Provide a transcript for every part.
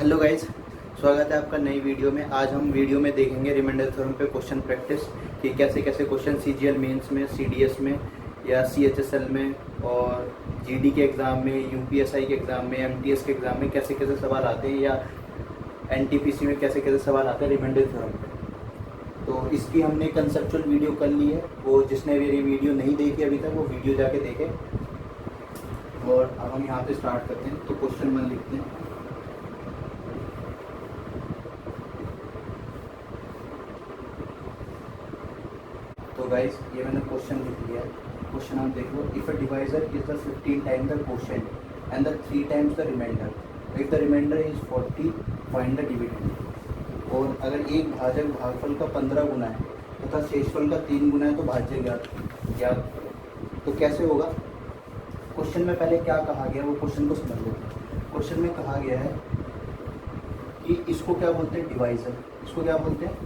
Hello guys, स्वागत है आपका नई वीडियो में। आज हम वीडियो में देखेंगे रिमाइंडर थ्योरम पे क्वेश्चन प्रैक्टिस कि कैसे कैसे क्वेश्चन सीजीएल मेंस में, सीडीएस में या सीएचएसएल में और जीडी के एग्ज़ाम में, यूपीएसआई के एग्ज़ाम में, एमटीएस के एग्ज़ाम में कैसे कैसे सवाल आते हैं या एनटीपीसी में कैसे कैसे सवाल आते हैं रिमाइंडर थ्योरम पे। तो इसकी हमने कंसेप्चुअल वीडियो कर ली है। वो जिसने मेरी वीडियो नहीं देखी अभी तक वो वीडियो जाके देखे। और अब हम यहाँ पे स्टार्ट करते हैं। तो क्वेश्चन 1 लिखते हैं। तो गाइस ये मैंने क्वेश्चन लिख लिया है। क्वेश्चन हम देख लो। If a divisor is the 15 time the quotient and the 3 times the remainder, if the remainder is 40 find the dividend. और अगर एक भाजक भागफल का 15 गुना है तथा शेषफल का 3 गुना है तो भाज्य ज्ञात करो। तो कैसे होगा? क्वेश्चन में पहले क्या कहा गया वो क्वेश्चन को समझ लो। क्वेश्चन में कहा गया है कि इसको क्या बोलते हैं? डिवाइजर। इसको क्या बोलते हैं?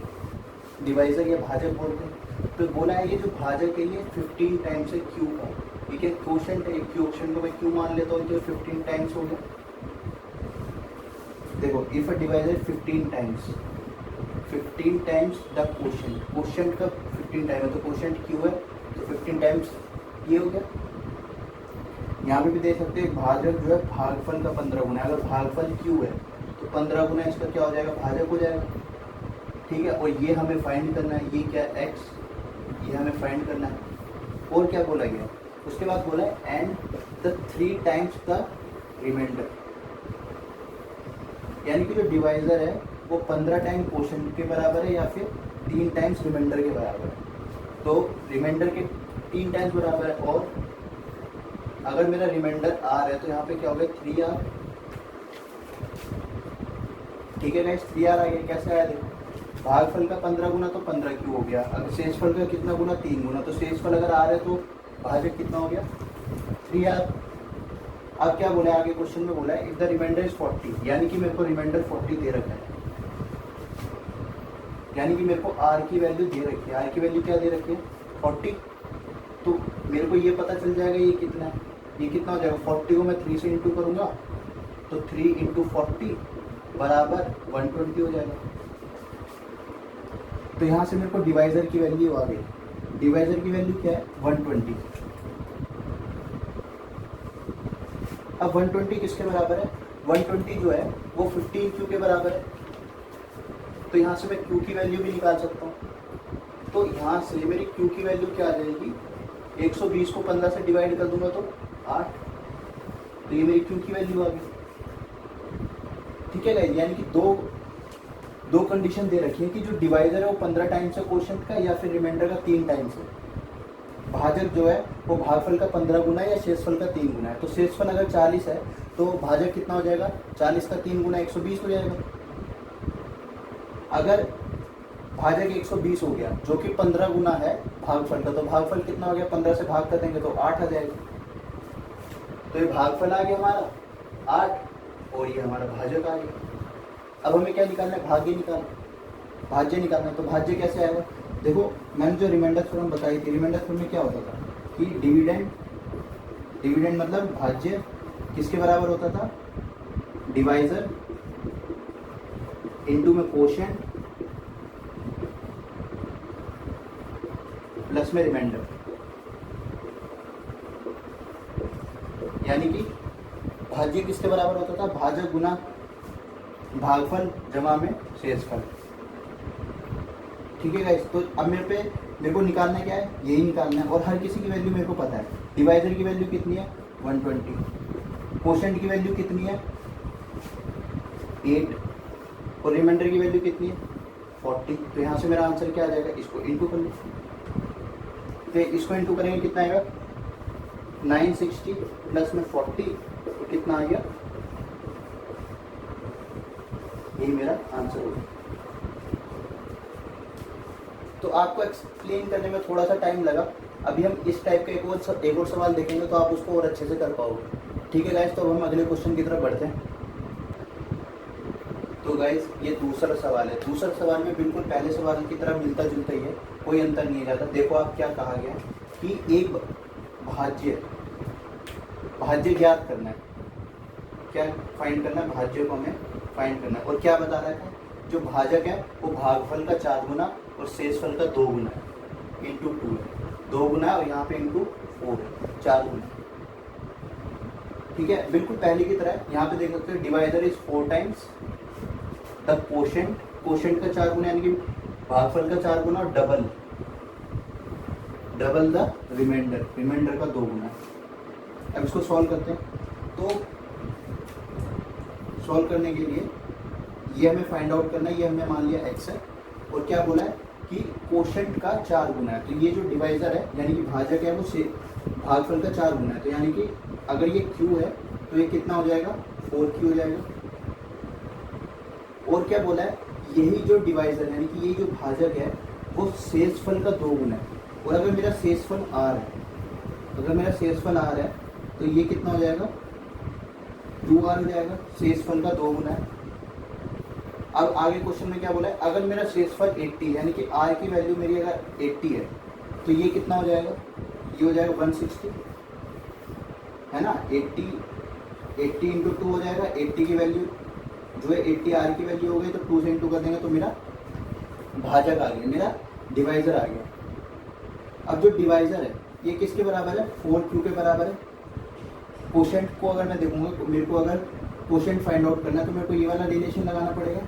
डिवाइजर या भाजक बोलते हैं। तो बोला है ये जो भाजक है ये 15 टाइम्स है क्यू का। ठीक है, क्वोशिएंट है, क्वोशिएंट को मैं क्यू मान लेता हूँ तो 15 टाइम्स हो गया। देखो, if a divisor 15 times the quotient, quotient का 15 टाइम है तो क्वोशिएंट क्यू है तो 15 टाइम्स ये हो गया। यहाँ पे भी देख सकते हैं भाजक जो है भागफल का 15 गुना है। अगर भागफल क्यू है तो 15 गुना इसका क्या हो जाएगा? भाजक हो जाएगा। ठीक है, और ये हमें फाइंड करना है। ये क्या है? एक्स। ये हमें फाइंड करना है। और क्या बोला गया? उसके बाद बोला है and the 3 times the remainder, यानी कि जो डिवाइजर है वो 15 टाइम क्वोशिएंट के बराबर है या फिर 3 टाइम्स रिमाइंडर के बराबर है। तो रिमाइंडर के 3 टाइम्स बराबर है। और अगर मेरा रिमाइंडर आर है तो यहाँ पे क्या हो गया? 3r। ठीक है गाइस, 3r आ गया। कैसे आया? देखो, भागफल का 15 गुना तो 15 क्यू हो गया। अगर शेषफल का कितना गुना? 3 गुना। तो शेषफल अगर आ रहा है तो भाजक कितना हो गया? 3r। अब क्या बोला है आगे क्वेश्चन में? बोला है इफ द रिमाइंडर इज 40, यानी कि मेरे को रिमाइंडर 40 दे रखा है, यानी कि मेरे को r की वैल्यू दे रखी है। r की वैल्यू क्या दे रखी है? 40। तो मेरे को ये पता चल जाएगा ये कितना है। ये कितना हो जाएगा? 40 को मैं 3 से इंटू करूँगा तो 3 इंटू 40 बराबर 120 हो जाएगा। तो यहाँ से मेरे को डिवाइजर की वैल्यू आ गई। डिवाइजर की वैल्यू क्या है? 120। अब 120 किसके बराबर है? 120 जो है वो 15 क्यू के बराबर है। तो यहाँ से मैं क्यू की वैल्यू भी निकाल सकता हूँ। तो यहाँ से मेरी क्यू की वैल्यू क्या आ जाएगी? 120 को 15 से डिवाइड कर दूंगा तो 8। तो ये मेरी क्यू की वैल्यू आ गई। ठीक है गाइस, यानी कि दो कंडीशन दे रखी है कि जो डिवाइजर है वो 15 टाइम्स है क्वोशिएंट का या फिर रिमाइंडर का 3 टाइम्स है। भाजक जो है वो भागफल का 15 गुना है या शेषफल का 3 गुना है। तो शेषफल अगर 40 है तो भाजक कितना हो जाएगा? 40 का 3 गुना 120 हो जाएगा। अगर भाजक 120 हो गया जो कि 15 गुना है भागफल का, तो भागफल कितना हो गया? 15 से भाग कर देंगे तो 8 आ जाएगा। तो ये भागफल आ गया हमारा 8 और ये हमारा भाजक आ गया। अब हमें क्या निकालना है? भाज्य निकालना है। तो भाज्य कैसे आएगा? देखो, मैंने जो रिमाइंडर थ्योरम बताई थी, रिमाइंडर थ्योरम में क्या होता था कि डिविडेंड मतलब भाज्य किसके बराबर होता था? डिवाइजर इनटू में क्वोशिएंट प्लस में रिमाइंडर, यानी कि भाज्य किसके बराबर होता था? भाजक गुना भागफल जमा में शेषफल। ठीक है गाइस, तो अब मेरे को निकालना क्या है? यही निकालना है। और हर किसी की वैल्यू मेरे को पता है। डिवाइजर की वैल्यू कितनी है? 120। क्वोशिएंट की वैल्यू कितनी है? 8। और रिमाइंडर की वैल्यू कितनी है? 40। तो यहाँ से मेरा आंसर क्या आ जाएगा? इसको इंटू कर लो। तो इसको इंटू करेंगे कितना आएगा? 960 प्लस में 40 तो कितना आ गया? यही मेरा आंसर होगा। तो आपको एक्सप्लेन करने में थोड़ा सा टाइम लगा। अभी हम इस टाइप का एक और सवाल देखेंगे तो आप उसको और अच्छे से कर पाओगे। ठीक है गाइस, तो अब हम अगले क्वेश्चन की तरफ बढ़ते हैं। तो गाइस ये दूसरा सवाल है। दूसरा सवाल में बिल्कुल पहले सवाल की तरह मिलता जुलता ही है, कोई अंतर नहीं है ज़्यादा। देखो आप क्या कहा गया कि एक भाज्य ज्ञात करना है। क्या फाइंड करना है? भाज्य को हमें फाइंड करना है। और क्या बता रहा है, जो भाजक है वो भागफल का 4 गुना और शेषफल का 2 गुना है, इंटू 2 है, 2 गुना है और यहाँ पे इंटू 4 है, 4 गुना। ठीक है, बिल्कुल पहले की तरह यहाँ पे देख सकते हो divisor is 4 times the quotient, quotient का 4 गुना यानी कि भागफल का 4 गुना और डबल द रिमाइंडर, रिमाइंडर का 2 गुना। अब इसको सॉल्व करते हैं। तो सॉल्व करने के लिए ये हमें फाइंड आउट करना है, ये हमने मान लिया x है और क्या बोला है कि कोशेंट का 4 गुना है। तो ये जो डिवाइजर है यानी कि भाजक है वो से भागफल का 4 गुना है, तो यानी कि अगर ये q है तो ये कितना हो जाएगा, 4q हो जाएगा। और क्या बोला है, यही जो डिवाइजर यानी कि ये जो भाजक है वो शेषफल का 2 गुना है। और अगर मेरा शेषफल r है, अगर मेरा शेषफल r है तो ये कितना हो जाएगा, 2r हो जाएगा, शेषफल का 2 गुना है। अब आगे क्वेश्चन में क्या बोला है, अगर मेरा शेषफल 80 यानी कि r की वैल्यू मेरी अगर 80 है तो ये कितना हो जाएगा, ये हो जाएगा 160 है ना। 80 इंटू 2 हो जाएगा, 80 की वैल्यू जो है 80 r की वैल्यू हो गई, तो 2 से इंटू कर देंगे तो मेरा भाजक आ गया, मेरा डिवाइजर आ गया। अब जो डिवाइजर है ये किसके बराबर है, 4q के बराबर है। कोशेंट को अगर मैं देखूंगा तो मेरे को अगर कोशेंट फाइंड आउट करना है तो मेरे को ये वाला रिलेशन लगाना पड़ेगा।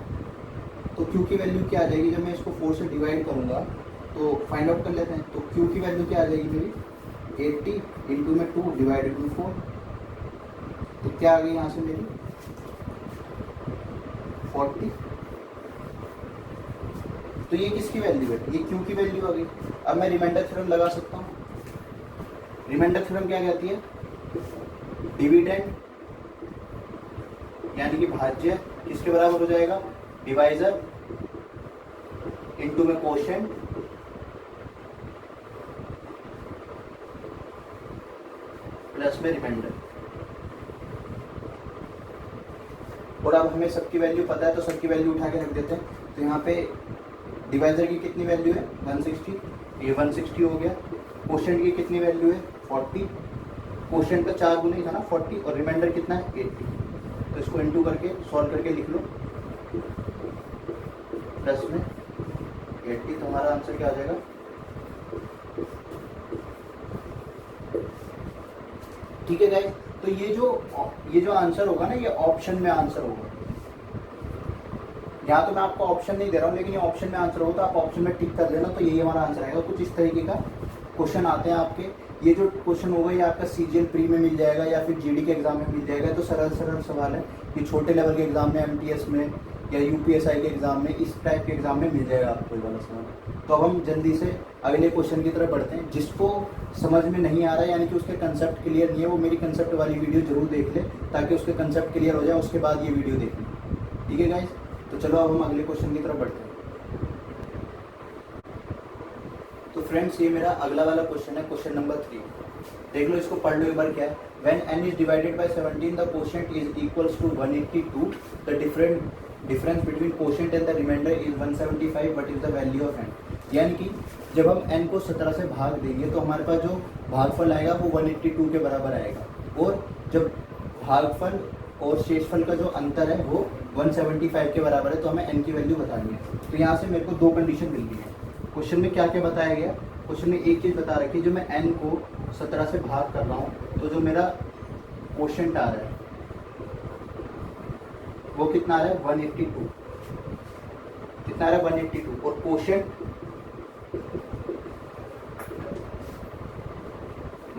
तो q की वैल्यू क्या आ जाएगी, जब मैं इसको 4 से डिवाइड करूंगा तो फाइंड आउट कर लेते हैं। तो q की वैल्यू क्या आ जाएगी मेरी, 80 इंटू में 2 डिवाइडेड बाई 4, तो क्या आ गई यहाँ से मेरी 40। तो ये किसकी वैल्यू है, ये q की वैल्यू आ गई। अब मैं रिमाइंडर थ्योरम लगा सकता हूँ। रिमाइंडर थ्योरम क्या कहती है, डिविडेंड यानी कि भाज्य किसके बराबर हो जाएगा, डिवाइजर इंटू में कोशेंट प्लस में रिमाइंडर। और अब हमें सबकी वैल्यू पता है तो सबकी वैल्यू उठा के रख देते हैं। तो यहाँ पे डिवाइजर की कितनी वैल्यू है, 160, ये 160 हो गया। कोशेंट की कितनी वैल्यू है, 40, कोशेंट का 4 गुना ही था ना 40, और रिमाइंडर कितना है 80। तो इसको इंटू करके सॉल्व करके लिख लो, प्लस में 80, तो हमारा आंसर क्या आ जाएगा, ठीक है गाइस। तो ये जो आंसर होगा ना, ये ऑप्शन में आंसर होगा। यहाँ तो मैं आपको ऑप्शन नहीं दे रहा हूँ, लेकिन ये ऑप्शन में आंसर होगा तो आप ऑप्शन में टिक कर लेना, तो यही हमारा आंसर आएगा। कुछ इस तरीके का क्वेश्चन आते हैं आपके। ये जो क्वेश्चन होगा ये आपका सीजीएल प्री में मिल जाएगा या फिर जीडी के एग्जाम में मिल जाएगा। तो सरल सवाल है, ये छोटे लेवल के एग्जाम में, एमटीएस में या यूपीएसआई के एग्जाम में, इस टाइप के एग्जाम में मिल जाएगा आपको ये वाला सवाल। तो अब हम जल्दी से अगले क्वेश्चन की तरफ बढ़ते हैं। जिसको समझ में नहीं आ रहा है यानी कि उसके कंसेप्ट क्लियर नहीं है, वो मेरी कंसेप्ट वाली वीडियो जरूर देख ले ताकि उसके कंसेप्ट क्लियर हो जाए, उसके बाद ये वीडियो देख लें, ठीक है गाइज। तो चलो अब हम अगले क्वेश्चन की तरफ बढ़ते हैं। तो फ्रेंड्स ये मेरा अगला वाला क्वेश्चन है, क्वेश्चन नंबर 3। देख लो, इसको पढ़ लो एक बार। क्या है, when n is divided by 17 the quotient is equals to 182, the difference between quotient and the remainder is 175, what is the value of n। यानी कि जब हम n को 17 से भाग देंगे तो हमारे पास जो भागफल आएगा वो 182 के बराबर आएगा, और जब भागफल और शेषफल का जो अंतर है वो 175 के बराबर है, तो हमें n की वैल्यू बतानी है। तो यहाँ से मेरे को दो कंडीशन मिल गई है। क्वेश्चन में क्या क्या बताया गया, क्वेश्चन में एक चीज़ बता रखी है, जो मैं n को 17 से भाग कर रहा हूँ तो जो मेरा क्वोशेंट आ रहा है वो कितना आ रहा है, 182, कितना आ रहा है 182, और क्वोशेंट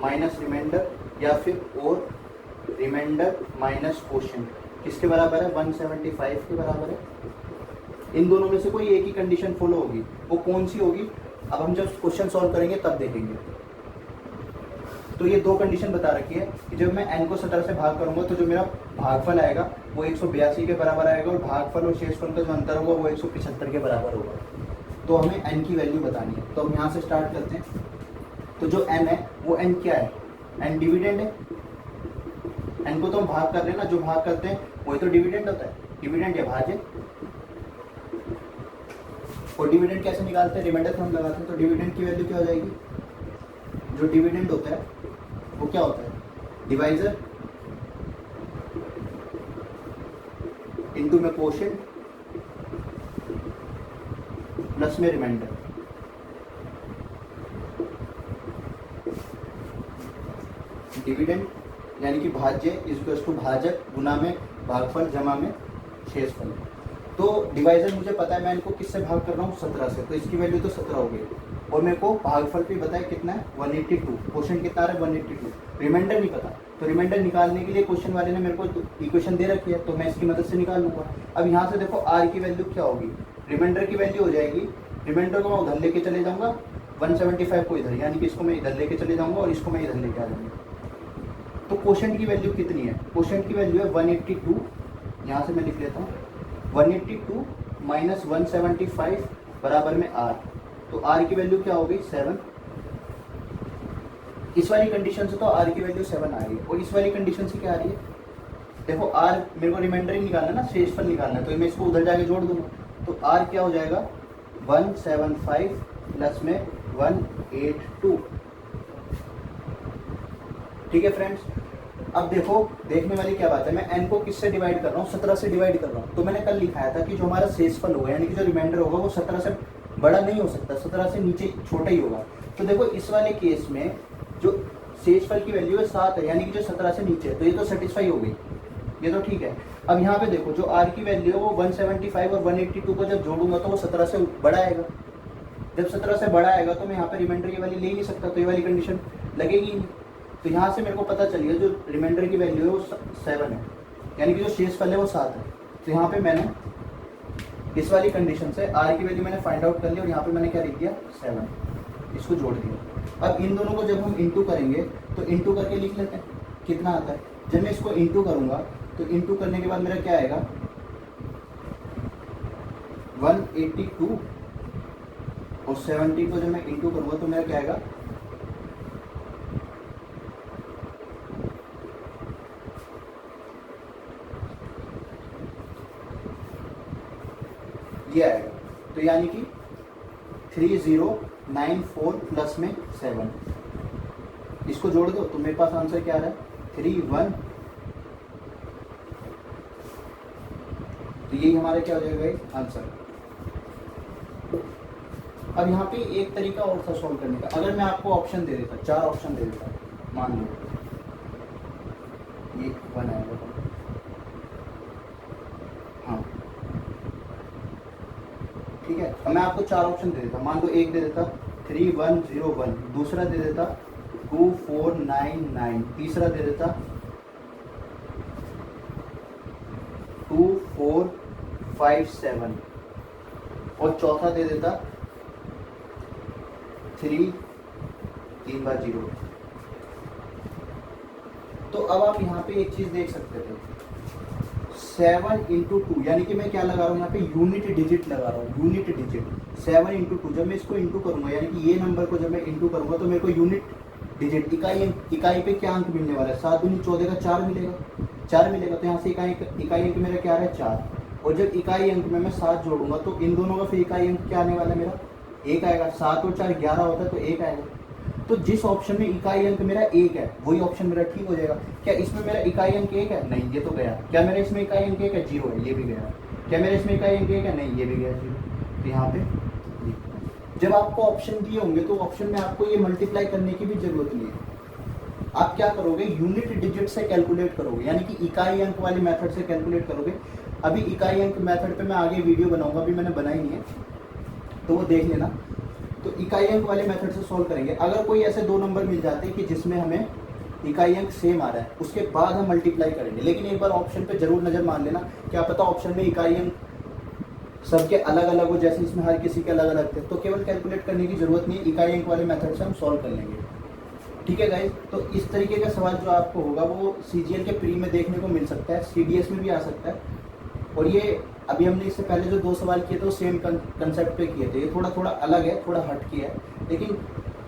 माइनस रिमाइंडर या फिर और रिमाइंडर माइनस क्वोशेंट किसके बराबर है, 175 के बराबर है। इन दोनों में से कोई एक ही कंडीशन फॉलो होगी, वो कौन सी होगी अब हम जब क्वेश्चन सॉल्व करेंगे तब देखेंगे। तो ये दो कंडीशन बता रखी है कि जब मैं n को 17 से भाग करूंगा तो जो मेरा भागफल आएगा वो 182 के बराबर आएगा, और भागफल और शेषफल का जो अंतर होगा वो 175 के बराबर होगा। तो हमें n की वैल्यू बतानी है। तो हम यहाँ से स्टार्ट करते हैं। तो जो n है वो n क्या है, n डिविडेंड है। n को तो हम भाग कर रहे हैं ना, जो भाग करते हैं वही तो डिविडेंड होता है, डिविडेंड या भाज्य। और डिविडेंड कैसे निकालते हैं, रिमाइंडर थ्योरम लगाते हैं। तो डिविडेंड की वैल्यू क्या हो जाएगी, जो डिविडेंड होता है वो क्या होता है, डिवाइजर इंटू में क्वोशिएंट प्लस में रिमाइंडर। डिविडेंड यानी कि भाज्य इक्वल्स टू भाजक गुना में भागफल जमा में शेषफल। तो डिवाइजर मुझे पता है, मैं इनको किससे भाग कर रहा हूँ 17 से, तो इसकी वैल्यू तो 17 हो गई और मेरे को भागफल भी बताया कितना है 182, क्वेश्चन कितना आ रहा है 182, रिमाइंडर नहीं पता। तो रिमाइंडर निकालने के लिए क्वेश्चन वाले ने मेरे को इक्वेशन दे रखी है, तो मैं इसकी मदद से निकाल लूँगा। अब यहाँ से देखो आर की वैल्यू क्या होगी, रिमाइंडर की वैल्यू हो जाएगी, रिमाइंडर को मैं उधर लेके चले जाऊँगा 175 को इधर, यानी कि इसको मैं इधर लेके चले जाऊँगा और इसको मैं इधर लेके आ जाऊँगा। तो क्वोशिएंट की वैल्यू कितनी है, क्वोशिएंट की वैल्यू है 182, यहाँ से मैं लिख लेता हूँ 182 माइनस 175 बराबर में आर। तो आर की वैल्यू क्या हो गई 7। इस वाली कंडीशन से तो आर की वैल्यू 7 आ रही है, और इस वाली कंडीशन से क्या आ रही है, देखो आर मेरे को रिमाइंडर ही निकालना है ना, शेषफल निकालना है, तो मैं इसको उधर जाके जोड़ दूंगा। तो आर क्या हो जाएगा 175 प्लस में 182। ठीक है फ्रेंड्स, अब देखो देखने वाली क्या बात है, मैं n को किससे डिवाइड कर रहा हूँ 17 से डिवाइड कर रहा हूँ। तो मैंने कल लिखाया था कि जो हमारा शेषफल होगा यानी कि जो रिमाइंडर होगा वो 17 से बड़ा नहीं हो सकता, 17 से नीचे छोटा ही होगा। तो देखो इस वाले केस में जो शेषफल की वैल्यू है 7 है, यानी कि जो 17 से नीचे है, तो ये तो सेटिस्फाई हो गई, ये तो ठीक है। अब यहाँ पे देखो जो आर की वैल्यू है वो 175 और 182 को जब जोड़ूंगा तो वो 17 से बड़ा आएगा। जब 17 से बड़ा आएगा तो मैं यहाँ पे रिमाइंडर की वैल्यू ले ही नहीं सकता, तो ये वाली कंडीशन लगेगी नहीं। तो यहाँ से मेरे को पता चल गया जो रिमाइंडर की वैल्यू है वो 7 है, यानी कि जो शेषफल है वो 7 है। तो यहाँ पे मैंने इस वाली कंडीशन से आर की वैल्यू मैंने फाइंड आउट कर ली और यहाँ पे मैंने क्या लिख दिया 7, इसको जोड़ दिया। अब इन दोनों को जब हम इंटू करेंगे तो इंटू करके लिख लेते हैं कितना आता है। जब मैं इसको इंटू करूँगा तो इंटू करने के बाद मेरा क्या आएगा 182 और 70 को जब मैं इंटू करूँगा तो मेरा क्या आएगा 7 ये आएगा। तो यानी कि 3094 प्लस में 7, इसको जोड़ दो तो मेरे पास आंसर क्या आ रहा है 31। तो यही हमारा क्या हो जाएगा आंसर। अब यहाँ पे एक तरीका और था सॉल्व करने का, अगर मैं आपको ऑप्शन दे देता, 4 ऑप्शन दे देता, मान लो ये 1 आएगा, हाँ ठीक है। अब मैं आपको 4 ऑप्शन दे देता, मान लो एक दे देता 3101, दूसरा दे देता 2499, तीसरा दे देता 2457 और चौथा दे देता 3 बार 0। तो अब आप यहाँ पे एक चीज देख सकते थे 7 इंटू 2, यानी कि मैं क्या लगा रहा हूँ यहाँ पे यूनिट डिजिट लगा रहा हूँ, यूनिट डिजिट 7 इंटू 2। जब मैं इसको इंटू करूंगा यानी कि ये नंबर को जब मैं इंटू करूंगा तो मेरे को यूनिट डिजिट इकाई पे क्या अंक मिलने वाला है 7 दूनी 14 का 4 मिलेगा, 4 मिलेगा। तो यहाँ से इकाई अंक मेरा क्या आ रहा है 4, और जब इकाई अंक में मैं 7 जोड़ूंगा तो इन दोनों का फिर इकाई अंक क्या आने वाला है मेरा 1 आएगा। 7 और 4 11 होता है तो 1 आएगा। तो जिस ऑप्शन में इकाई अंक मेरा 1 है वही ऑप्शन मेरा ठीक हो जाएगा। क्या इसमें मेरा इकाई अंक 1 है, नहीं ये तो गया। क्या मेरा इसमें इकाई अंक 1 है, 0 है, ये भी गया। क्या मेरा इसमें इकाई अंक 1 है, नहीं ये भी गया 0। तो यहाँ पे जब आपको ऑप्शन दिए होंगे तो ऑप्शन में आपको ये मल्टीप्लाई करने की भी जरूरत नहीं है। आप क्या करोगे यूनिट डिजिट से कैलकुलेट करोगे, यानी कि इकाई अंक वाले मेथड से कैलकुलेट करोगे। अभी इकाई अंक मेथड पे मैं आगे वीडियो बनाऊंगा, अभी मैंने बनाई नहीं है तो वो देख लेना। तो इकाई अंक वाले मेथड से सॉल्व करेंगे। अगर कोई ऐसे 2 नंबर मिल जाते हैं कि जिसमें हमें इकाई अंक सेम आ रहा है, उसके बाद हम मल्टीप्लाई करेंगे। लेकिन एक बार ऑप्शन पे जरूर नजर मार लेना, क्या पता ऑप्शन में इकाई अंक सबके अलग अलग हो, जैसे इसमें हर किसी के अलग अलग थे। तो केवल कैलकुलेट करने की जरूरत नहीं, इकाई अंक वाले मेथड से हम सॉल्व कर लेंगे। ठीक है गाइस, तो इस तरीके का सवाल जो आपको होगा वो सीजीएल के प्री में देखने को मिल सकता है, सीडीएस में भी आ सकता है। और ये अभी हमने इससे पहले जो 2 सवाल किए थे वो सेम कंसेप्ट पे किए थे, ये थोड़ा थोड़ा अलग है, थोड़ा हटके है। लेकिन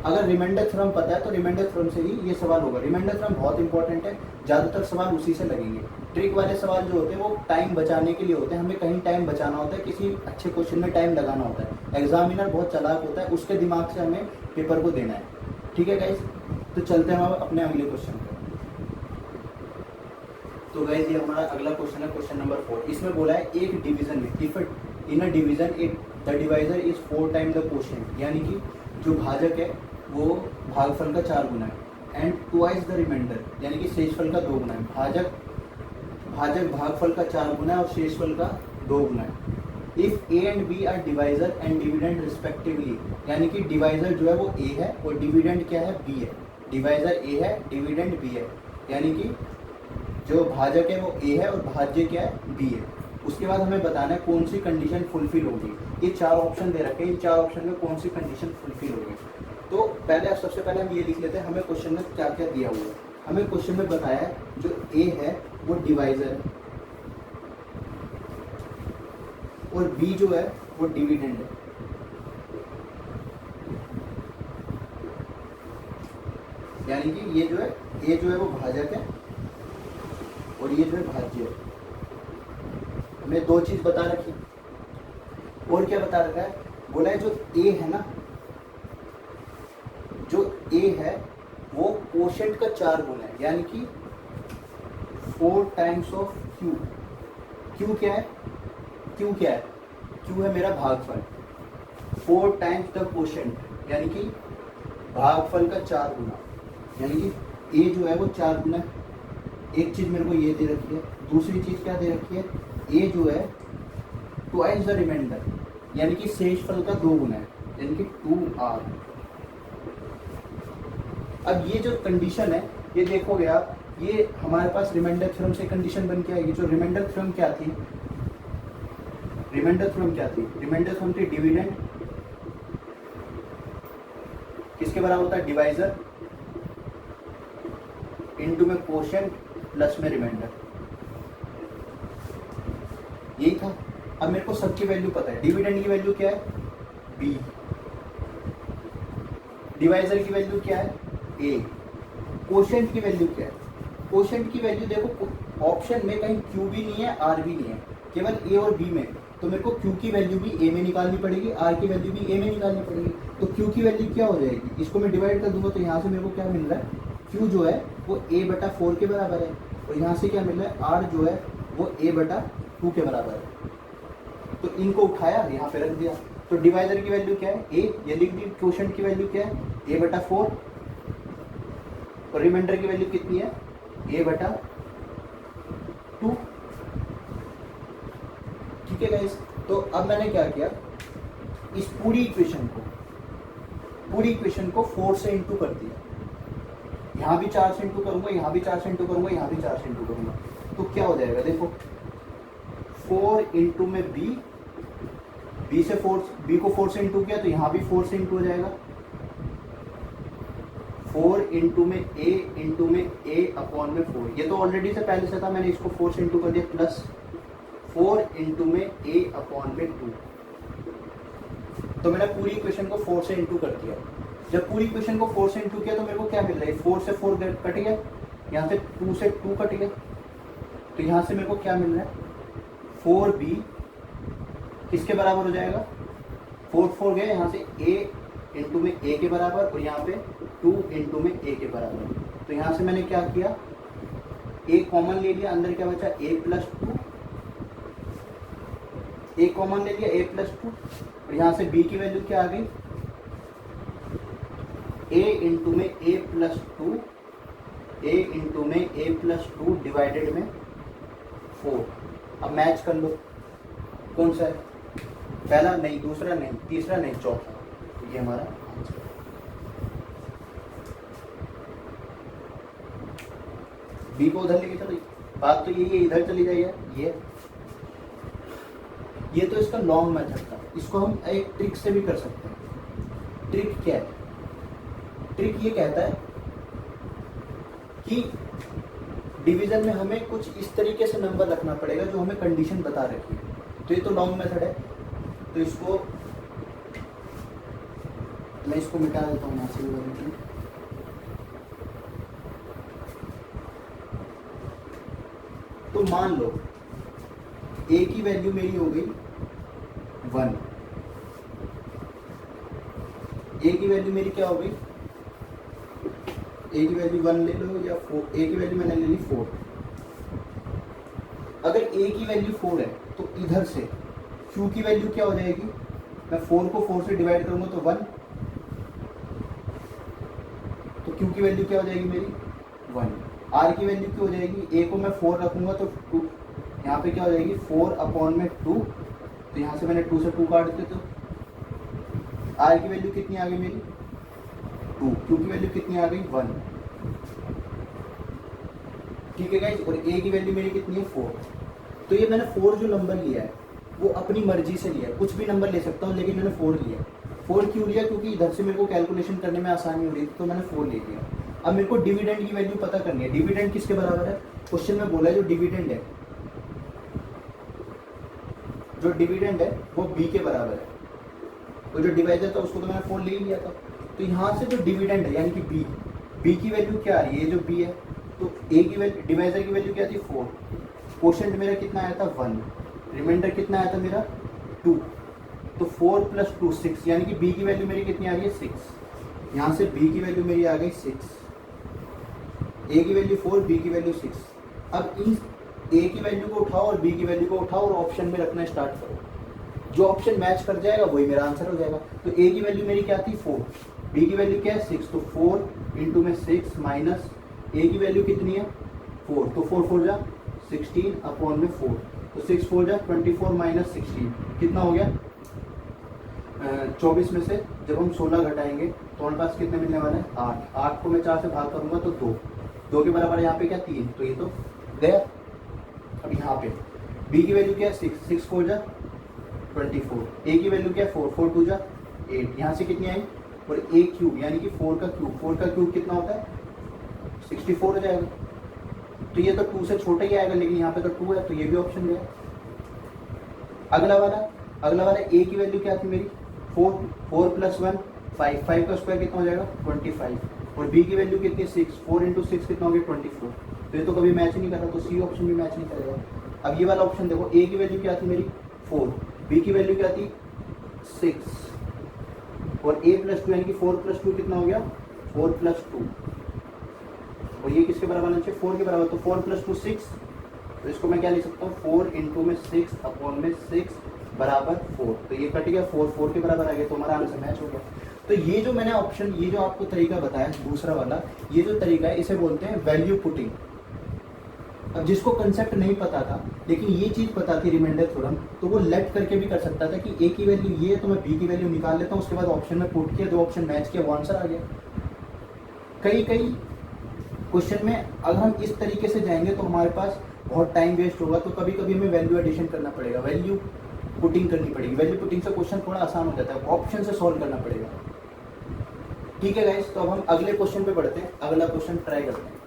अगर रिमाइंडर थ्योरम पता है तो रिमाइंडर थ्योरम से ही ये सवाल होगा। रिमाइंडर थ्योरम बहुत इंपॉर्टेंट है, ज़्यादातर सवाल उसी से लगेंगे। ट्रिक वाले सवाल जो होते हैं वो टाइम बचाने के लिए होते हैं, हमें कहीं टाइम बचाना होता है, किसी अच्छे क्वेश्चन में टाइम लगाना होता है। एग्जामिनर बहुत चालाक होता है, उसके दिमाग से हमें पेपर को देना है। ठीक है गाइस, तो चलते हैं हम अपने अगले क्वेश्चन पर। तो गाइस ये हमारा अगला क्वेश्चन है, क्वेश्चन नंबर 4। इसमें बोला है एक डिवीजन में, if in a division it the divisor is 4 time the quotient, यानी कि जो भाजक है वो भागफल का 4 गुना है, एंड ट्वाइस द रिमाइंडर, यानी कि शेषफल का 2 गुना है। भाजक भागफल का 4 गुना है और शेषफल का 2 गुना है। If A and B are divisor and dividend respectively, यानी कि डिवाइजर जो है वो ए है और डिविडेंड क्या है, बी है। डिवाइजर ए है, डिविडेंड बी है, यानी कि जो भाजक है वो ए है और भाज्य क्या है, बी है। उसके बाद हमें बताना है कौन सी कंडीशन फुलफिल होगी। ये 4 ऑप्शन दे रखे हैं, इन 4 ऑप्शन में कौन सी कंडीशन फुलफिल होगी। तो पहले सबसे पहले हम ये लिख लेते हैं हमें क्वेश्चन में क्या क्या दिया हुआ है। हमें क्वेश्चन में बताया है जो ए है वो डिवाइजर है और बी जो है वो डिविडेंड है। यानी कि ये जो है ए जो है वो भाजक है और ये जो है भाज्य है। हमें 2 चीज बता रखी और क्या बता रखा है, बोला है जो ए है ना, जो ए है वो क्वोशिएंट का 4 गुना है, यानी कि 4 टाइम्स ऑफ क्यू। क्यू क्या है, क्यू क्या है, क्यू है मेरा भागफल। 4 टाइम्स द क्वोशिएंट, यानी कि भागफल का 4 गुना, यानी कि ए जो है वो 4 गुना है। एक चीज मेरे को ये दे रखी है, दूसरी चीज क्या दे रखी है, ए जो है ट्वाइस द रिमाइंडर, यानी कि शेषफल का 2 गुना है, यानी कि 2r। अब ये जो कंडीशन है ये देखोगे आप, ये हमारे पास रिमाइंडर थ्योरम से कंडीशन बन के आएगी। जो रिमाइंडर थ्योरम क्या थी, रिमाइंडर थ्योरम क्या थी, रिमाइंडर थ्योरम थी डिविडेंड किसके बराबर होता है, डिवाइजर इनटू में क्वोशिएंट प्लस में रिमाइंडर, यही था। अब मेरे को सबकी वैल्यू पता है। डिविडेंड की वैल्यू क्या है, बी। डिवाइजर की वैल्यू क्या है, ए। क्वोशिएंट की वैल्यू क्या है, क्वोशिएंट की वैल्यू देखो ऑप्शन में कहीं क्यू भी नहीं है, आर भी नहीं है, केवल ए और बी में। तो मेरे को क्यू की वैल्यू भी ए में निकालनी पड़ेगी, आर की वैल्यू भी ए में निकालनी पड़ेगी। तो क्यू की वैल्यू क्या हो जाएगी, इसको मैं डिवाइड कर दूंगा तो यहाँ से मेरे को क्या मिल रहा है, क्यू जो है वो a/4 के बराबर है, और यहाँ से क्या मिल रहा है, आर जो है वो a/2 के बराबर है। तो इनको उठाया यहाँ पे रख दिया। तो डिवाइजर की वैल्यू क्या है, ए। ये लिख दी। क्वोशिएंट की वैल्यू क्या है, a/4, और रिमाइंडर की वैल्यू कितनी है, a/2। ठीक है गाइस। तो अब मैंने क्या किया, इस पूरी इक्वेशन को 4 से इंटू कर दिया। यहाँ भी 4 से इंटू करूंगा, यहाँ भी 4 से इंटू करूंगा, यहाँ भी 4 से इंटू करूंगा। तो क्या हो जाएगा, देखो 4 इंटू में बी से 4, बी को 4 से इंटू किया तो यहाँ भी 4 से इंटू हो जाएगा। 4 इंटू में ए अपॉन में 4, ये तो ऑलरेडी से पहले से था, मैंने इसको 4 से इंटू कर दिया, प्लस 4 इंटू में ए अपॉन में 2। तो मैंने पूरी इक्वेशन को 4 से इंटू कर दिया। जब पूरी इक्वेशन को 4 से इंटू किया तो मेरे को क्या मिल रहा है, 4 से 4 कट गया, यहाँ से 2 से 2 कट गया, तो यहाँ से मेरे को क्या मिल रहा है, 4b किसके बराबर हो जाएगा, 4 गए, यहाँ से a इंटू में a के बराबर, और यहाँ पे 2 इंटू में a के बराबर। तो यहाँ से मैंने क्या किया, a कॉमन ले लिया, अंदर क्या बचा, a+2, a कॉमन ले लिया, a+2, और यहाँ से b की वैल्यू क्या आ गई, a इंटू में a+2, a इंटू में a+2 डिवाइडेड में 4। अब मैच कर लो, कौन सा है, पहला नहीं, दूसरा नहीं, तीसरा नहीं, चौथा। ये हमारा आंसर। बी को उधर लेके चलो, बात तो यही है, इधर चली जाइए। ये तो इसका लॉन्ग मेथड था, इसको हम एक ट्रिक से भी कर सकते हैं। ट्रिक क्या है, ट्रिक ये कहता है कि डिवीजन में हमें कुछ इस तरीके से नंबर रखना पड़ेगा जो हमें कंडीशन बता रखी है। तो ये तो लॉन्ग मेथड है, तो इसको मैं इसको मिटा देता हूँ यहाँ से। तो मान लो a की वैल्यू मेरी हो गई 1, a की वैल्यू मेरी क्या हो गई, a की वैल्यू 1 ले लो, या 4, a की वैल्यू मैंने ले ली 4, अगर a की वैल्यू 4 है तो इधर से q की वैल्यू क्या हो जाएगी, मैं 4 को 4 से डिवाइड करूंगा तो 1, तो q की वैल्यू क्या हो जाएगी मेरी 1। r की वैल्यू क्या हो जाएगी, a को मैं 4 रखूंगा तो 2, यहाँ पे क्या हो जाएगी 4/2, तो यहाँ से मैंने 2 से 2 काट दिया, तो r की वैल्यू कितनी आ गई मेरी 2, q की वैल्यू कितनी आ गई 1। ठीक है गाइस, और a की वैल्यू मेरी कितनी है 4। तो ये मैंने 4 जो नंबर लिया है वो अपनी मर्जी से लिया है, कुछ भी नंबर ले सकता हूँ, लेकिन मैंने 4 लिया है। 4 क्यों लिया, क्योंकि इधर से मेरे को कैलकुलेशन करने में आसानी हो रही थी, तो मैंने 4 ले लिया। अब मेरे को डिविडेंड की वैल्यू पता करनी है। डिविडेंड किसके बराबर है, क्वेश्चन में बोला है जो डिविडेंड है, वो b के बराबर है। वो जो डिवाइजर था उसको तो मैंने 4 ले ही लिया था। तो यहाँ से जो डिविडेंड है यानी कि b की वैल्यू क्या आ रही है, ये जो b है, तो a की वैल्यू, डिवाइजर की वैल्यू क्या थी 4, क्वोशिएंट मेरा कितना आया था 1, रिमाइंडर कितना आया था मेरा 2, तो 4 + 2 6, यानी कि b की वैल्यू मेरी कितनी आ रही है 6। यहाँ से b की वैल्यू मेरी आ गई 6, a की वैल्यू 4, b की वैल्यू 6। अब इन a की वैल्यू को उठाओ और b की वैल्यू को उठाओ और ऑप्शन में रखना स्टार्ट करो, जो ऑप्शन मैच कर जाएगा वही मेरा आंसर हो जाएगा। तो a की वैल्यू मेरी क्या थी 4, b की वैल्यू क्या है 6, तो 4 × 6 माइनस a की वैल्यू कितनी है 4, तो 4 4 जा 16/4, तो 6 4 जा 24 माइनस 16 कितना हो गया 24 में से जब हम 16 घटाएंगे तो हमारे पास कितने मिलने वाले हैं 8। 8 को मैं 4 से भाग करूंगा तो 2 के बराबर यहाँ पे क्या 3, तो ये तो गया। अब यहाँ पे b की वैल्यू क्या है 6, 6 4 जा 24, a की वैल्यू क्या है 4, 4 2 जा 8, यहाँ से कितनी आई, और a क्यूब यानी कि 4 का क्यूब कितना होता है 64 हो जाएगा। तो ये तो 2 से छोटा ही आएगा, लेकिन यहाँ पे तो 2 है, तो ये भी ऑप्शन गया। अगला वाला a की वैल्यू क्या थी मेरी 4, 4 + 1 5, 5 का स्क्वायर कितना हो जाएगा 25, और b की वैल्यू कितनी 6, 4 × 6 कितना हो गया 24, तो ये तो कभी मैच नहीं कर रहा, तो सी ऑप्शन भी मैच नहीं करेगा। अब ये वाला ऑप्शन देखो, a की वैल्यू क्या थी मेरी 4, b की वैल्यू क्या थी 6, और a + 2 यानी कि 4 + 2 कितना हो गया 4 + 2, और ये किसके बराबर आना चाहिए 4 के बराबर, तो 4 + 2 6, तो इसको मैं क्या लिख सकता हूँ 4 × 6/6 बराबर 4, तो ये कट गया 4 4 के बराबर आ गया, तो हमारा आंसर मैच हो गया। तो ये जो मैंने ऑप्शन, ये जो आपको तरीका बताया दूसरा वाला, ये जो तरीका है इसे बोलते हैं वैल्यू पुटिंग। अब जिसको कंसेप्ट नहीं पता था लेकिन ये चीज़ पता थी रिमाइंडर थ्योरम, तो वो लेट करके भी कर सकता था कि a की वैल्यू ये है तो मैं b की वैल्यू निकाल लेता हूँ, उसके बाद ऑप्शन में पुट किया, 2 ऑप्शन मैच किया, वो आंसर आ गया। कई क्वेश्चन में अगर हम इस तरीके से जाएंगे तो हमारे पास बहुत टाइम वेस्ट होगा, तो कभी कभी हमें वैल्यू एडिशन करना पड़ेगा, वैल्यू पुटिंग करनी पड़ेगी। वैल्यू पुटिंग से क्वेश्चन थोड़ा आसान हो जाता है, ऑप्शन से सॉल्व करना पड़ेगा। ठीक है गाइस, तो अब हम अगले क्वेश्चन पे बढ़ते हैं, अगला क्वेश्चन ट्राई करते हैं।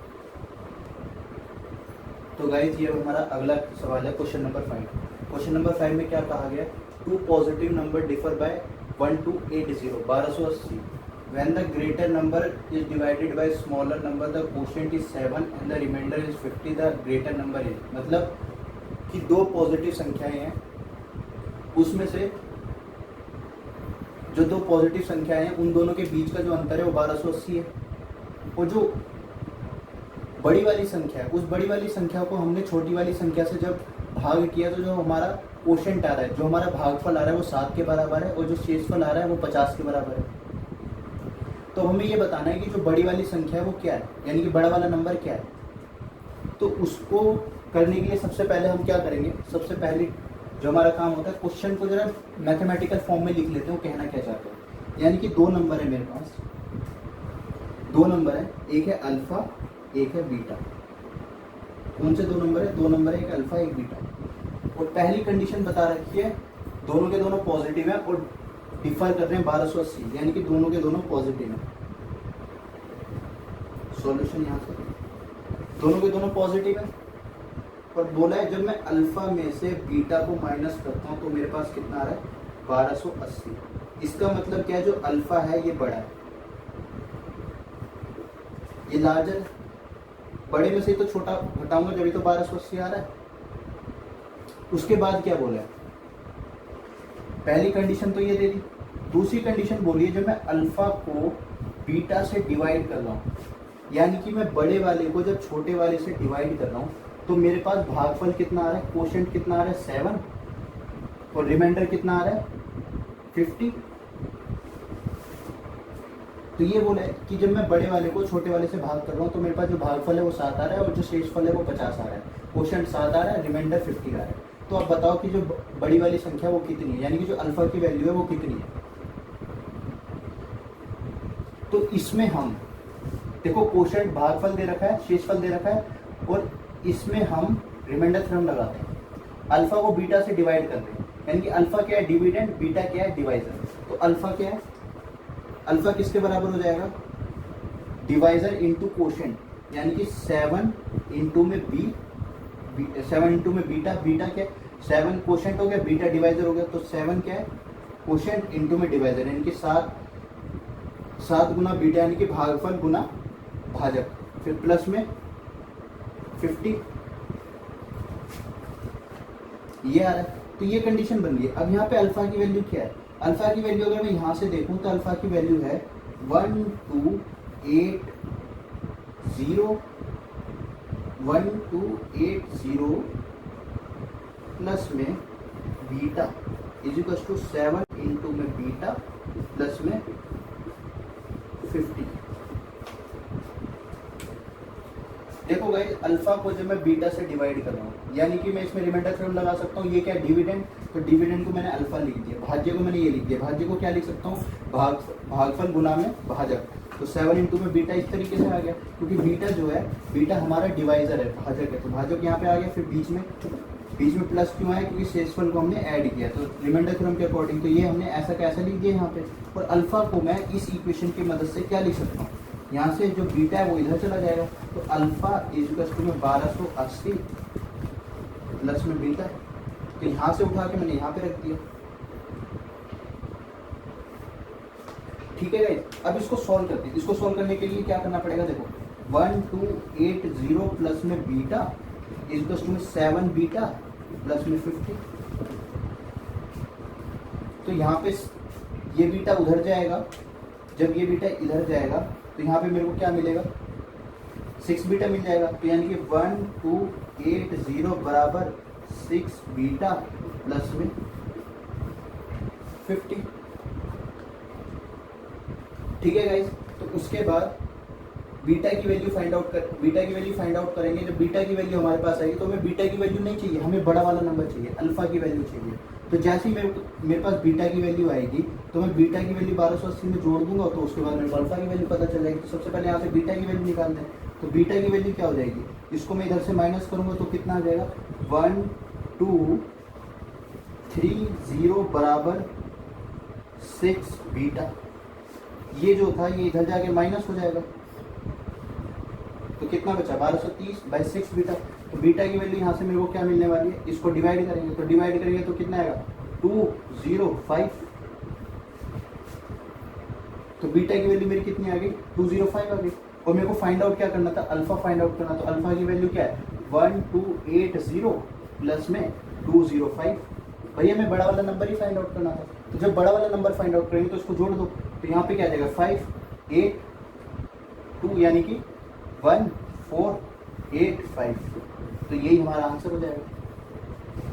तो गाइस ये हमारा अगला सवाल है क्वेश्चन नंबर 5। क्वेश्चन नंबर 5 में क्या कहा गया, 2 positive number differ by 1 to 80, 1280। When the greater number is divided by smaller number, the quotient is 7 and the remainder is 50, the greater number is, मतलब कि 2 पॉजिटिव संख्याएं हैं, उसमें से जो 2 पॉजिटिव संख्याएं हैं उन दोनों के बीच का जो अंतर है वो 1280 है, और जो बड़ी वाली संख्या है उस बड़ी वाली संख्या को हमने छोटी वाली संख्या से जब भाग किया तो जो हमारा क्वोशिएंट आ रहा है, जो हमारा भागफल आ रहा है वो 7 के बराबर है, और जो शेषफल आ रहा है वो 50 के बराबर है। तो हमें ये बताना है कि जो बड़ी वाली संख्या है वो क्या है, यानी कि बड़ा वाला नंबर क्या है। तो उसको करने के लिए सबसे पहले हम क्या करेंगे, सबसे पहले जो हमारा काम होता है क्वेश्चन को जरा मैथमेटिकल फॉर्म में लिख लेते हैं, कहना क्या चाहते हैं। यानी कि 2 नंबर है मेरे पास, 2 नंबर है, एक है अल्फा एक है बीटा। कौन से 2 नंबर है, 2 नंबर है, एक अल्फा एक बीटा, और पहली कंडीशन बता रखी है दोनों के दोनों पॉजिटिव है और डिफर कर रहे हैं 1280, यानी कि दोनों के दोनों पॉजिटिव है। सॉल्यूशन यहाँ से, दोनों के दोनों पॉजिटिव है, और बोला है जब मैं अल्फा में से बीटा को माइनस करता हूँ तो मेरे पास कितना आ रहा है 1280। इसका मतलब क्या है, जो अल्फा है ये बड़ा है, ये लार्जर, बड़े में से तो छोटा घटाऊंगा जब तो 1280 आ रहा है। उसके बाद क्या बोला है, पहली कंडीशन तो ये दे दी, दूसरी कंडीशन बोली है जब मैं अल्फा को बीटा से डिवाइड कर रहा हूँ, यानी कि मैं बड़े वाले को जब छोटे वाले से डिवाइड कर रहा हूँ तो मेरे पास भागफल कितना आ रहा है, कोशेंट कितना आ रहा है 7 और रिमाइंडर कितना आ रहा है 50। तो ये बोला है कि जब मैं बड़े वाले को छोटे वाले से भाग कर रहा हूँ तो मेरे पास जो भागफल है वो 7 आ रहा है और जो शेषफल है वो 50 आ रहा है। कोशेंट 7 आ रहा है, रिमाइंडर 50 आ रहा है। तो आप बताओ कि जो बड़ी वाली संख्या वो कितनी है, यानी कि जो अल्फा की वैल्यू है वो कितनी है। तो इसमें हम देखो कोशेंट भागफल दे रखा है, शेषफल दे रखा है और इसमें हम रिमाइंडर थ्योरम लगाते हैं। अल्फा को बीटा से डिवाइड कर रहे हैं, यानी कि अल्फा क्या है डिविडेंड, बीटा क्या है डिवाइजर। तो अल्फा क्या है, अल्फा किसके बराबर हो जाएगा, डिवाइजर इंटू कोशेंट, यानी कि 7 इंटू में 7 इंटू में बीटा, बीटा क्या है 7 कोशेंट हो गया, बीटा डिवाइजर हो गया। तो 7 क्या है कोशेंट इंटू में डिवाइजर, यानी कि 7 गुना बीटा, यानी कि भागफल गुना भाजक, फिर प्लस में 50 ये आ रहा है। तो ये कंडीशन बन गई। अब यहाँ पे अल्फा की वैल्यू क्या है, अल्फा की वैल्यू अगर मैं यहाँ से देखूँ तो अल्फा की वैल्यू है 1280 प्लस में बीटा इजिकल्स टू 7 इंटू में बीटा प्लस में 50। देखो गाइस अल्फा को जब मैं बीटा से डिवाइड कर रहा हूँ, यानी कि मैं इसमें रिमाइंडर थ्योरम लगा सकता हूँ। ये क्या है डिविडेंड, तो डिविडेंड को मैंने अल्फा लिख दिया, भाज्य को मैंने ये लिख दिया। भाज्य को क्या लिख सकता हूँ, भागफल गुना में भाजक। तो 7 इंटू में बीटा इस तरीके से आ गया, क्योंकि बीटा जो है बीटा हमारा डिवाइजर है, भाजक है, तो भाजक यहाँ पे आ गया। फिर बीच में प्लस क्यों आया, क्योंकि शेषफल को हमने ऐड किया। तो रिमाइंडर थ्योरम के अकॉर्डिंग तो ये हमने ऐसा कैसा लिख दिया यहाँ पे। और अल्फा को मैं इस इक्वेशन की मदद से क्या लिख सकता हूँ, यहाँ से जो बीटा है वो इधर चला जाएगा। तो अल्फा इजिकल्स टू में 1280 प्लस में बीटा, तो यहाँ से उठा के मैंने यहाँ पे रख दिया। ठीक है गाइस, अब इसको सॉल्व करते हैं। इसको सॉल्व करने के लिए क्या करना पड़ेगा, देखो 1280 प्लस में बीटा इजिकल्स टू में 7 बीटा प्लस में 50। तो यहाँ पे ये बीटा उधर जाएगा, जब ये बीटा इधर जाएगा तो यहाँ पे मेरे को क्या मिलेगा 6 बीटा मिल जाएगा। तो यानी कि 1280 बराबर 6 बीटा प्लस में 50। ठीक है गाइस, तो उसके बाद बीटा की वैल्यू फाइंड आउट करेंगे। जब बीटा की वैल्यू हमारे पास आएगी तो हमें बीटा की वैल्यू नहीं चाहिए, हमें बड़ा वाला नंबर चाहिए, अल्फा की वैल्यू चाहिए। तो जैसे ही मेरे पास बीटा की वैल्यू आएगी तो मैं बीटा की वैल्यू 1280 में जोड़ दूंगा, तो उसके बाद मेरे को अल्फा की वैल्यू पता चल जाएगी। तो सबसे पहले यहाँ से बीटा की वैल्यू निकालते हैं। तो बीटा की वैल्यू क्या हो जाएगी, इसको मैं इधर से माइनस करूंगा तो कितना आ जाएगा 1230 बराबर 6 बीटा। ये जो था ये इधर जाके माइनस हो जाएगा, तो कितना बचा 1230 बाई 6 बीटा। तो बीटा की वैल्यू यहाँ से मेरे को क्या मिलने वाली है, इसको डिवाइड करेंगे, तो डिवाइड करेंगे तो कितना आएगा 205। तो बीटा की वैल्यू मेरी कितनी आ गई 205 आ गई। और मेरे को फाइंड आउट क्या करना था, अल्फा फाइंड आउट करना। तो अल्फा की वैल्यू क्या है 1280 प्लस में 205। भैया मैं बड़ा वाला नंबर ही फाइंड आउट करना था। तो जब बड़ा वाला नंबर फाइंड आउट करेंगे तो इसको जोड़ दो, तो यहाँ पे क्या आ जाएगा 582 यानी कि 1485। तो यही हमारा आंसर हो जाएगा।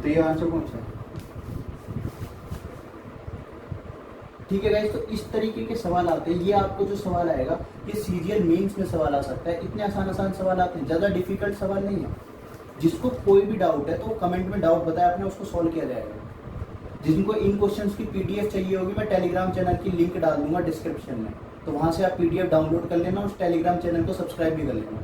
तो ये आंसर कौन सा है। ठीक है गाइस, तो इस तरीके के सवाल आते हैं। ये आपको जो सवाल आएगा ये सीजीएल मेंस में सवाल आ सकता है। इतने आसान सवाल आते हैं, ज़्यादा डिफिकल्ट सवाल नहीं है। जिसको कोई भी डाउट है तो वो कमेंट में डाउट बताया आपने, उसको सॉल्व किया जाएगा। जिनको इन क्वेश्चंस की पीडीएफ चाहिए होगी मैं टेलीग्राम चैनल की लिंक डाल दूंगा डिस्क्रिप्शन में, तो वहाँ से आप पीडीएफ डाउनलोड कर लेना, उस टेलीग्राम चैनल को सब्सक्राइब भी कर लेना।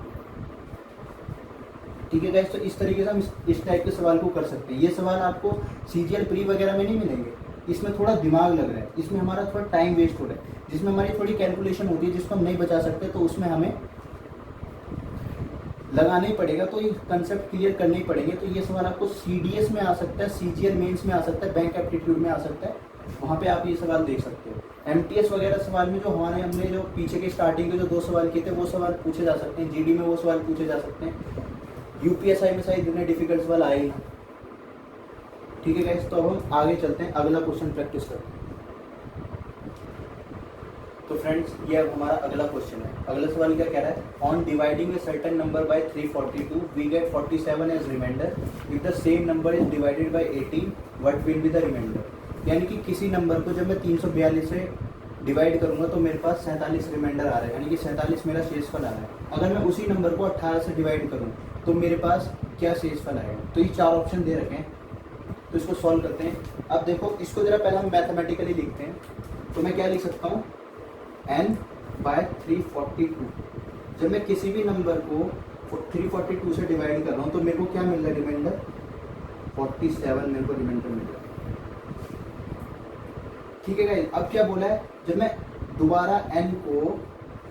ठीक है गाइस, तो इस तरीके से हम इस टाइप के सवाल को कर सकते हैं। ये सवाल आपको सीजीएल प्री वगैरह में नहीं मिलेंगे, इसमें थोड़ा दिमाग लग रहा है, इसमें हमारा थोड़ा टाइम वेस्ट हो रहा है, जिसमें हमारी थोड़ी कैलकुलेशन होती है जिसको हम नहीं बचा सकते, तो उसमें हमें लगाना ही पड़ेगा। तो ये कंसेप्ट क्लियर करने ही पड़ेंगे। तो ये सवाल आपको सीडीएस में आ सकता है, सीजीएल मेंस में आ सकता है, बैंक एप्टीट्यूड में आ सकता है, वहाँ पे आप ये सवाल देख सकते हो। एमटीएस वगैरह सवाल में जो हमने जो पीछे के स्टार्टिंग के जो 2 सवाल किए थे वो सवाल पूछे जा सकते हैं, जीडी में वो सवाल पूछे जा सकते हैं, यूपीएसआई में शायद इतने डिफिकल्ट सवाल आए ही। ठीक है गाइस, तो अब हम आगे चलते हैं, अगला क्वेश्चन प्रैक्टिस करते हैं। तो फ्रेंड्स ये अब हमारा अगला क्वेश्चन है। अगला सवाल क्या कह रहा है, on dividing a certain number by 342 we get 47 as remainder, if the same number is divided by 18 what will be the remainder. यानी कि किसी नंबर को जब मैं 342 से डिवाइड करूंगा तो मेरे पास 47 रिमाइंडर आ रहा है, यानी कि 47 मेरा शेषफल आ रहा है। अगर मैं उसी नंबर को 18 से डिवाइड करूँ तो मेरे पास क्या शेषफल आएगा। तो ये 4 ऑप्शन दे रखे हैं, तो इसको सॉल्व करते हैं। अब देखो इसको जरा पहले हम मैथमेटिकली लिखते हैं। तो मैं क्या लिख सकता हूँ, n बाय 342। जब मैं किसी भी नंबर को 342 से डिवाइड कर रहा हूँ तो मेरे को क्या मिल रहा है, रिमाइंडर 47 मेरे को रिमाइंडर मिल रहा है। ठीक है गाइस, अब क्या बोला है, जब मैं दोबारा n को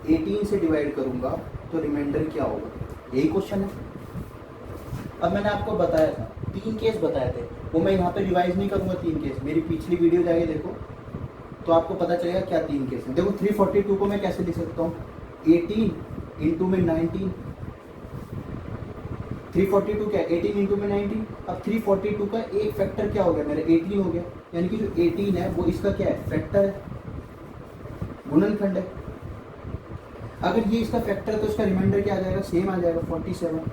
18 से डिवाइड करूंगा तो रिमाइंडर क्या होगा, यही क्वेश्चन है। अब मैंने आपको बताया था 3 केस बताए थे, वो मैं यहाँ पे रिवाइज नहीं करूंगा। 3 केस मेरी पिछली वीडियो जाके देखो तो आपको पता चलेगा क्या 3 केस हैं। देखो 342 को मैं कैसे लिख सकता हूँ, 18 इंटू में 19। 342 क्या है, 18 इंटू में 19। अब 342 का एक फैक्टर क्या हो गया, मेरा 18 हो गया, यानी कि जो 18 है वो इसका क्या है, फैक्टर है, गुणनखंड है। अगर ये इसका फैक्टर है तो इसका रिमाइंडर क्या आ जाएगा, सेम आ जाएगा 47।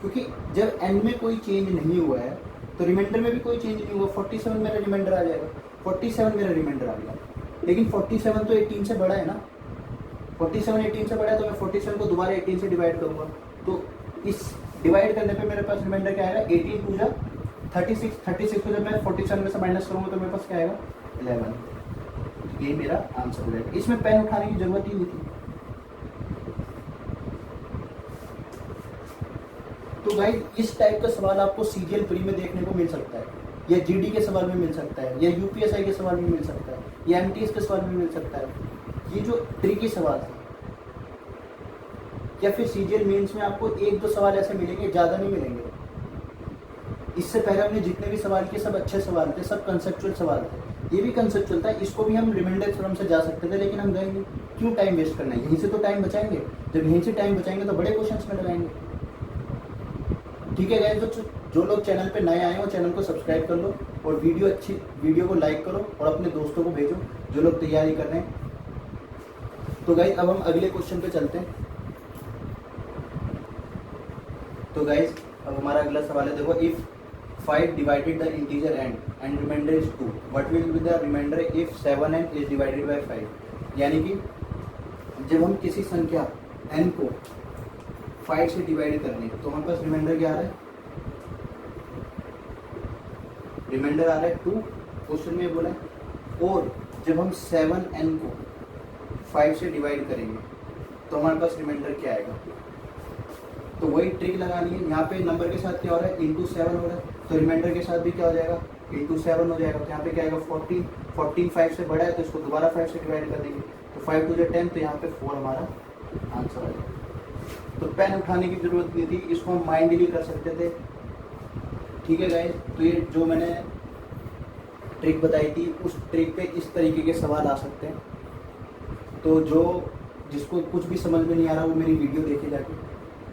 क्योंकि जब n में कोई चेंज नहीं हुआ है तो रिमाइंडर में भी कोई चेंज नहीं हुआ, 47 मेरा रिमाइंडर आ जाएगा। 47 मेरा रिमाइंडर आ गया, लेकिन 47 तो 18 से बड़ा है ना। 47 18 से बड़ा है तो मैं 47 को दोबारा 18 से डिवाइड करूंगा, तो इस डिवाइड करने पे मेरे पास रिमाइंडर क्या आएगा, 18 टू जा 36। 36 को जब मैं 47 में से माइनस करूंगा तो मेरे पास क्या आएगा, 11। ये मेरा आंसर हो जाएगा। इसमें पेन उठाने की जरूरत ही नहीं थी। तो गाइस इस टाइप का सवाल आपको सीजीएल प्री में देखने को मिल सकता है, या जीडी के सवाल में मिल सकता है, या यूपीएसआई के सवाल में मिल सकता है, या एमटीएस के सवाल में मिल सकता है। ये जो ट्रिकी सवाल है, या फिर सीजीएल मेंस में आपको 1-2 सवाल ऐसे मिलेंगे, ज़्यादा नहीं मिलेंगे। इससे पहले हमने जितने भी सवाल किए सब अच्छे सवाल थे, सब कंसेप्चुअल सवाल थे। ये भी कंसेप्चुअल था, इसको भी हम रिमाइंडर थ्योरम से जा सकते थे, लेकिन हम गए नहीं। क्यों टाइम वेस्ट करना है, यहीं से तो टाइम बचाएंगे। जब यहीं से टाइम बचाएंगे तो बड़े क्वेश्चन में लगाएंगे। ठीक है गाइस, तो जो लोग चैनल पे नए आए हो चैनल को सब्सक्राइब कर लो, और वीडियो को लाइक करो और अपने दोस्तों को भेजो जो लोग तैयारी कर रहे हैं। तो गाइस अब हम अगले क्वेश्चन पे चलते हैं। तो गाइस अब हमारा अगला सवाल है, देखो if 5 divided the integer and remainder is 2 what will be the remainder if 7n is divided by 5। यानी कि जब हम किसी संख्या n को 5 से डिवाइड कर रहे हैं तो हमारे पास रिमाइंडर क्या आ रहा है, रिमाइंडर आ रहा है 2, क्वेश्चन में बोला है। और जब हम 7n को 5 से डिवाइड करेंगे तो हमारे पास रिमाइंडर क्या आएगा। तो वही ट्रिक लगानी है। यहाँ पे नंबर के साथ क्या हो रहा है, इंटू 7 हो रहा है, तो रिमाइंडर के साथ भी क्या हो जाएगा, इंटू 7 हो जाएगा। तो यहाँ पे क्या आएगा 14। 14 5 से बड़ा है तो इसको दोबारा 5 से डिवाइड कर देंगे, तो 5 टू 10, तो यहाँ पे 4 हमारा आंसर आ जाएगा। तो पेन उठाने की जरूरत नहीं थी, इसको हम माइंडली कर सकते थे। ठीक है गाइस, तो ये जो मैंने ट्रिक बताई थी उस ट्रिक पे इस तरीके के सवाल आ सकते हैं। तो जिसको कुछ भी समझ में नहीं आ रहा वो मेरी वीडियो देखे जाके,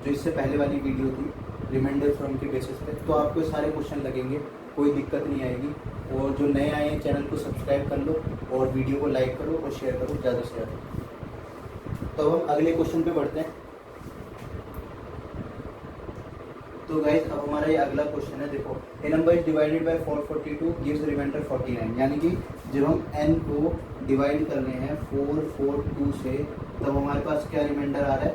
जो इससे पहले वाली वीडियो थी रिमाइंडर थ्योरम के बेसिस पे, तो आपको सारे क्वेश्चन लगेंगे, कोई दिक्कत नहीं आएगी। और जो नए आए हैं चैनल को सब्सक्राइब कर लो और वीडियो को लाइक करो और शेयर करो ज़्यादा से ज़्यादा। तो हम अगले क्वेश्चन पे बढ़ते हैं। तो गाइस अब हमारा ये अगला क्वेश्चन है, देखो a number is divided by 442 gives remainder 49। यानी कि जब हम n को डिवाइड कर रहे हैं 442 से तब हमारे पास क्या रिमाइंडर आ रहा है,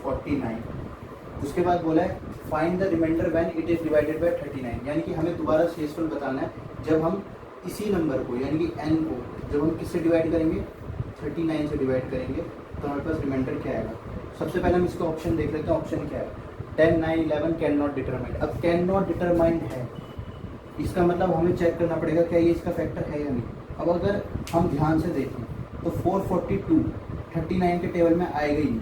49। उसके बाद बोला है find the remainder when it is divided by 39। यानी कि हमें दोबारा शेषफल बताना है जब हम इसी नंबर को यानी कि n को जब हम किससे डिवाइड करेंगे, 39 से डिवाइड करेंगे तो हमारे पास रिमाइंडर क्या आएगा। सबसे पहले हम इसका ऑप्शन देख लेते हैं। ऑप्शन क्या है, 10, 9, 11 कैन नॉट डिटरमाइन। अब कैन नॉट डिटरमाइन है, इसका मतलब हमें चेक करना पड़ेगा क्या ये इसका फैक्टर है या नहीं। अब अगर हम ध्यान से देखें तो 442 39 के टेबल में आएगा ही नहीं।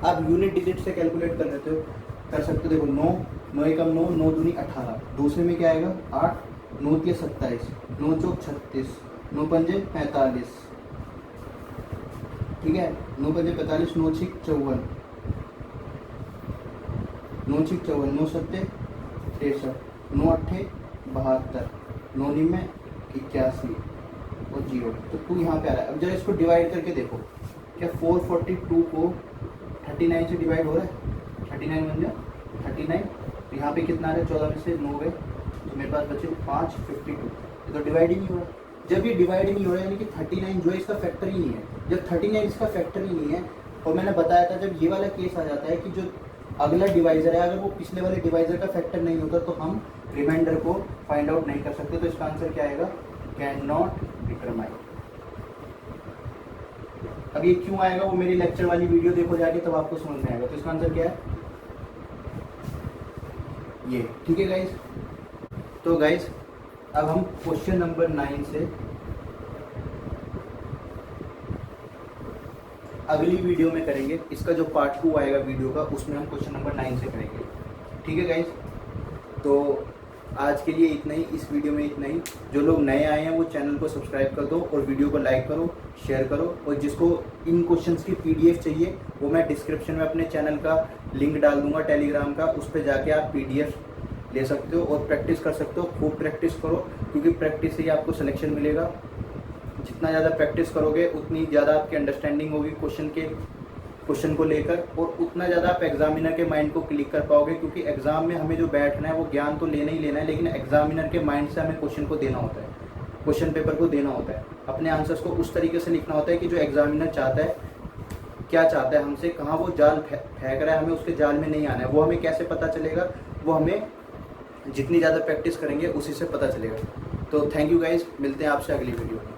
आप यूनिट डिजिट से कैलकुलेट कर सकते हो। देखो 9, 9 एकम 9, 9 दूनी 18, दूसरे में क्या आएगा 8, 9 के 27, 9 चौक 36, 9 पंजे 45। ठीक है, 9 पंजे 45, 9 छिक 54, 9 छिक 54, 9 सत्ते 63, 9 अट्ठे 72, 9 निमे 81 और 0, तो 2 यहाँ पे आ रहा है। अब जरा इसको डिवाइड करके देखो, क्या 442 को 39 से डिवाइड हो रहा है? 39 बन जाए 39, तो यहाँ पे कितना आ रहा है? 14 में से 9 गए, तो मेरे पास बचे 5, 52। ये तो डिवाइड ही नहीं हो रहा। जब ये डिवाइड नहीं हो रहा है यानी कि 39 जो है इसका फैक्टर ही नहीं है। जब 39 इसका फैक्टर ही नहीं है, और मैंने बताया था जब ये वाला केस आ जाता है कि जो अगला डिवाइजर है अगर वो पिछले वाले डिवाइजर का फैक्टर नहीं होता तो हम रिमाइंडर को फाइंड आउट नहीं कर सकते। तो इसका आंसर क्या आएगा? Can not determine. अब ये क्यों आएगा वो मेरी लेक्चर वाली वीडियो देखो जाके, तब आपको समझ में आएगा। तो इसका आंसर क्या है? ये। ठीक है गाइज, तो गाइज अब हम क्वेश्चन नंबर 9 से अगली वीडियो में करेंगे। इसका जो पार्ट 2 आएगा वीडियो का, उसमें हम क्वेश्चन नंबर 9 से करेंगे। ठीक है गाइज, तो आज के लिए इतना ही, इस वीडियो में इतना ही। जो लोग नए आए हैं वो चैनल को सब्सक्राइब कर दो और वीडियो को लाइक करो, शेयर करो। और जिसको इन क्वेश्चंस की PDF चाहिए वो मैं डिस्क्रिप्शन में अपने चैनल का लिंक डाल दूंगा टेलीग्राम का, उस पर जाके आप PDF ले सकते हो और प्रैक्टिस कर सकते हो। खूब प्रैक्टिस करो, क्योंकि प्रैक्टिस से ही आपको सिलेक्शन मिलेगा। जितना ज़्यादा प्रैक्टिस करोगे उतनी ज़्यादा आपकी अंडरस्टैंडिंग होगी क्वेश्चन को लेकर, और उतना ज़्यादा आप एग्जामिनर के माइंड को क्लिक कर पाओगे। क्योंकि एग्जाम में हमें जो बैठना है वो ज्ञान तो लेना ही लेना है, लेकिन एग्जामिनर के माइंड से हमें क्वेश्चन को देना होता है, क्वेश्चन पेपर को देना होता है। अपने आंसर्स को उस तरीके से लिखना होता है कि जो एग्जामिनर चाहता है, क्या चाहता है हमसे, कहाँ वो जाल फेंक रहा है, हमें उसके जाल में नहीं आना है। वो हमें कैसे पता चलेगा? वो हमें जितनी ज़्यादा प्रैक्टिस करेंगे उसी से पता चलेगा। तो थैंक यू गाइज, मिलते हैं आपसे अगली वीडियो में।